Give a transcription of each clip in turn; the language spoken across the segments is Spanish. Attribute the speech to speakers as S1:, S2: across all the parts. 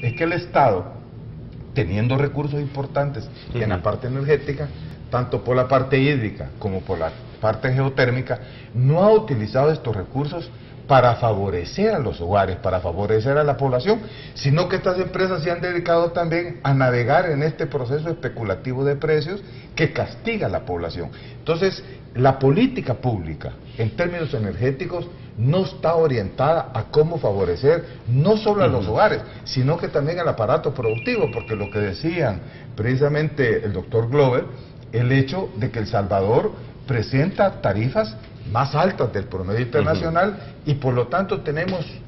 S1: es que el Estado, teniendo recursos importantes en la parte energética, tanto por la parte hídrica como por la parte geotérmica, no ha utilizado estos recursos para favorecer a los hogares, para favorecer a la población, sino que estas empresas se han dedicado también a navegar en este proceso especulativo de precios que castiga a la población. Entonces, la política pública en términos energéticos no está orientada a cómo favorecer no solo a los hogares, sino que también al aparato productivo, porque lo que decían precisamente el doctor Glover, el hecho de que El Salvador presenta tarifas más altas del promedio internacional y por lo tanto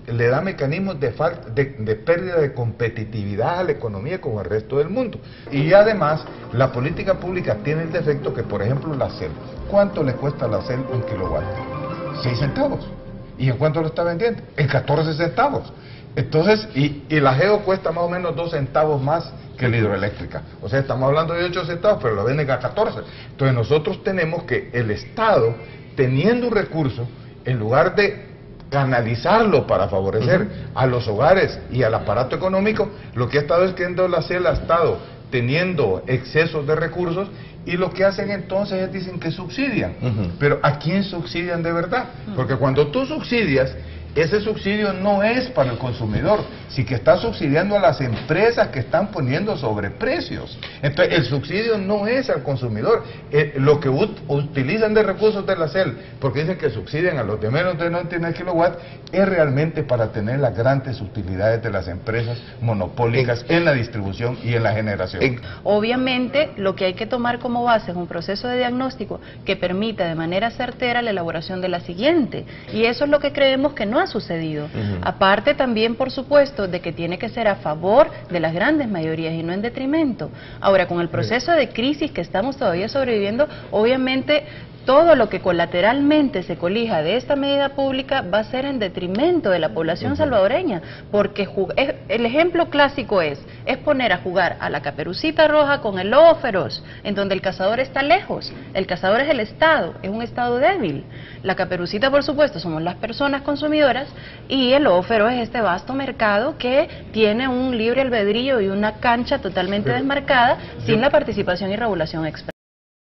S1: le da mecanismos de pérdida de competitividad a la economía con el resto del mundo. Y además, la política pública tiene el defecto que, por ejemplo, la CEL, ¿cuánto le cuesta a la CEL un kilowatt? 6 centavos. ¿Y en cuánto lo está vendiendo? En 14 centavos. Entonces, y la Geo cuesta más o menos 2 centavos más que la hidroeléctrica. O sea, estamos hablando de 8 centavos, pero la venden a 14. Entonces nosotros tenemos que el Estado, teniendo un recurso, en lugar de canalizarlo para favorecer a los hogares y al aparato económico, lo que ha estado haciendo la CEL ha estado teniendo excesos de recursos y lo que hacen entonces es dicen que subsidian. Pero ¿a quién subsidian de verdad? Porque cuando tú subsidias, ese subsidio no es para el consumidor, sí que está subsidiando a las empresas que están poniendo sobreprecios. Entonces, el subsidio no es al consumidor. Lo que utilizan de recursos de la CEL, porque dicen que subsidian a los de menos de 99 kilowatts, es realmente para tener las grandes utilidades de las empresas monopólicas en la distribución y en la generación.
S2: Obviamente, lo que hay que tomar como base es un proceso de diagnóstico que permita de manera certera la elaboración de la siguiente, y eso es lo que creemos que no ha sucedido. Aparte también, por supuesto, de que tiene que ser a favor de las grandes mayorías y no en detrimento. Ahora, con el proceso de crisis que estamos todavía sobreviviendo, obviamente todo lo que colateralmente se colija de esta medida pública va a ser en detrimento de la población salvadoreña, porque el ejemplo clásico es poner a jugar a la Caperucita Roja con el lobo feroz, en donde el cazador está lejos. El cazador es el Estado, es un Estado débil. La Caperucita, por supuesto, somos las personas consumidoras, y el lobo feroz es este vasto mercado que tiene un libre albedrío y una cancha totalmente desmarcada, sin la participación y regulación expresa.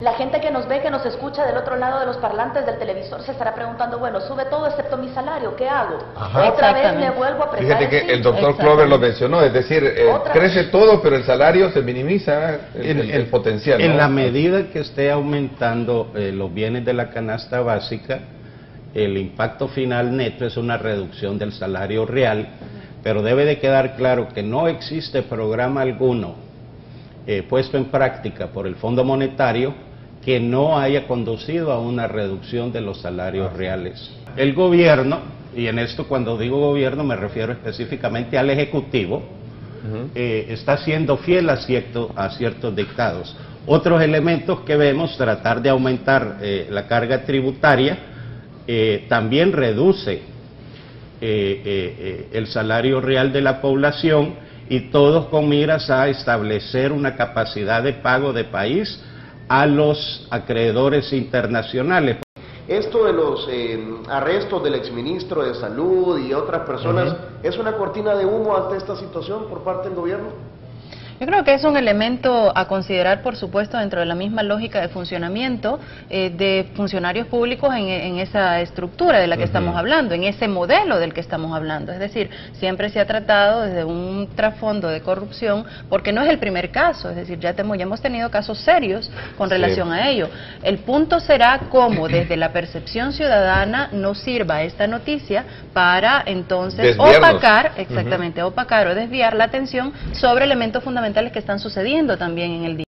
S3: La gente que nos ve, que nos escucha del otro lado de los parlantes del televisor se estará preguntando, bueno, sube todo excepto mi salario, ¿qué hago? Otra vez me vuelvo a apretar.
S4: Fíjate que el doctor Clover lo mencionó, es decir, crece todo, pero el salario se minimiza el potencial, ¿no?
S5: En la medida que esté aumentando los bienes de la canasta básica, el impacto final neto es una reducción del salario real, pero debe de quedar claro que no existe programa alguno puesto en práctica por el Fondo Monetario que no haya conducido a una reducción de los salarios reales. El gobierno, y en esto cuando digo gobierno me refiero específicamente al Ejecutivo, está siendo fiel a ciertos dictados. Otros elementos que vemos, tratar de aumentar la carga tributaria, también reduce el salario real de la población, y todos con miras a establecer una capacidad de pago de país a los acreedores internacionales.
S6: Esto de los arrestos del exministro de Salud y otras personas, ¿es una cortina de humo ante esta situación por parte del gobierno?
S2: Yo creo que es un elemento a considerar, por supuesto, dentro de la misma lógica de funcionamiento de funcionarios públicos en esa estructura de la que estamos hablando, en ese modelo del que estamos hablando. Es decir, siempre se ha tratado desde un trasfondo de corrupción, porque no es el primer caso, es decir, ya hemos tenido casos serios con relación a ello. El punto será cómo desde la percepción ciudadana nos sirva esta noticia para entonces opacar, opacar o desviar la atención sobre elementos fundamentales que están sucediendo también en el día.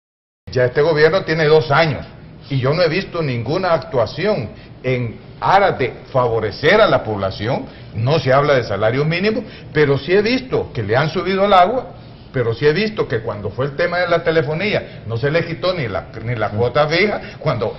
S1: Ya este gobierno tiene 2 años y yo no he visto ninguna actuación en aras de favorecer a la población. No se habla de salario mínimo, pero sí he visto que le han subido el agua, pero sí he visto que cuando fue el tema de la telefonía no se le quitó ni la cuota fija, cuando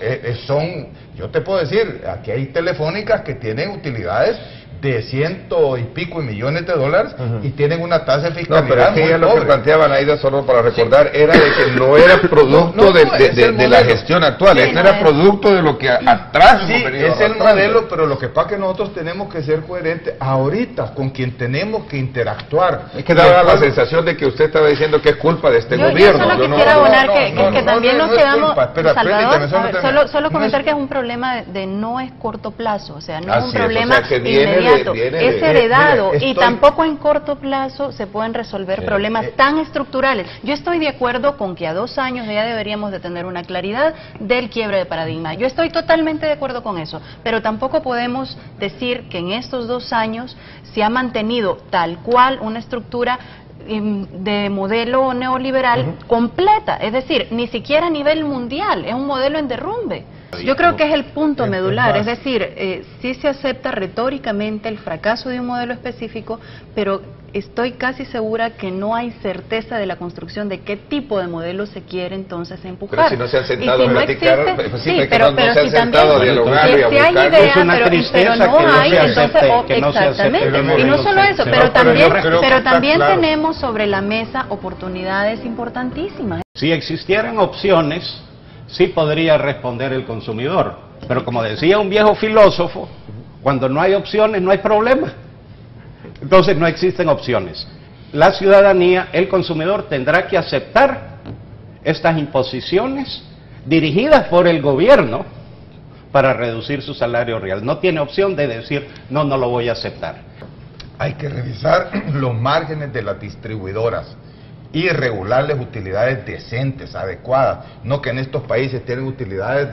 S1: yo te puedo decir, aquí hay telefónicas que tienen utilidades de 100 y pico millones de dólares y tienen una tasa de fiscalidad.
S4: No, pero es que ella lo que planteaba, Naida, solo para recordar, era de que no era producto de la gestión actual, esto era producto de lo que atrás.
S1: Sí, es el modelo, pero lo que pasa es que nosotros tenemos que ser coherentes ahorita con quien tenemos que interactuar.
S4: Es que daba la sensación de que usted estaba diciendo que es culpa de este gobierno.
S2: Yo solo quisiera abonar que también nos quedamos, Salvador, solo comentar que es un problema de no es corto plazo, o sea, no es un problema inmediato, es heredado y tampoco en corto plazo se pueden resolver problemas tan estructurales. Yo estoy de acuerdo con que a 2 años ya deberíamos de tener una claridad del quiebre de paradigma. Yo estoy totalmente de acuerdo con eso, pero tampoco podemos decir que en estos 2 años se ha mantenido tal cual una estructura de modelo neoliberal completa, es decir, ni siquiera a nivel mundial, es un modelo en derrumbe. Yo creo que es el punto medular, es decir, sí se acepta retóricamente el fracaso de un modelo específico, pero estoy casi segura que no hay certeza de la construcción de qué tipo de modelo se quiere entonces empujar.
S4: Pero si no se han sentado a platicar,
S2: pero si también si hay idea, pero no hay, entonces exactamente. Y no solo eso, pero también tenemos sobre la mesa oportunidades importantísimas.
S5: Si existieran opciones, sí podría responder el consumidor, pero como decía un viejo filósofo, cuando no hay opciones no hay problema. Entonces no existen opciones. La ciudadanía, el consumidor, tendrá que aceptar estas imposiciones dirigidas por el gobierno para reducir su salario real. No tiene opción de decir, no lo voy a aceptar.
S1: Hay que revisar los márgenes de las distribuidoras y regularles utilidades decentes, adecuadas, no que en estos países tienen utilidades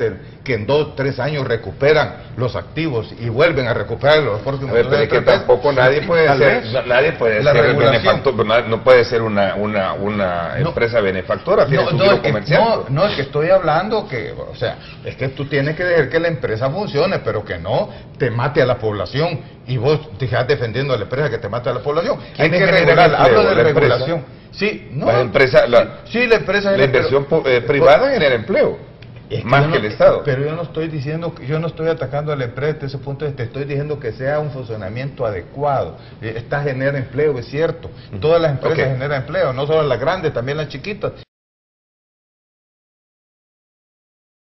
S1: que en 2 o 3 años recuperan los activos y vuelven a recuperar los próximos.
S4: Pero es que tampoco nadie puede ser una empresa benefactora, tiene su giro comercial.
S1: No, es que estoy hablando que, o sea, es que tú tienes que dejar que la empresa funcione, pero que no te mate a la población y vos te estás defendiendo a la empresa que te mate a la población. Hay que regular, hablo de regulación. Sí, no.
S4: La inversión privada genera empleo, más que el Estado.
S1: Pero yo no estoy diciendo, yo no estoy atacando a la empresa desde ese punto de vista, estoy diciendo que sea un funcionamiento adecuado. Esta genera empleo, es cierto. Todas las empresas generan empleo, no solo las grandes, también las chiquitas.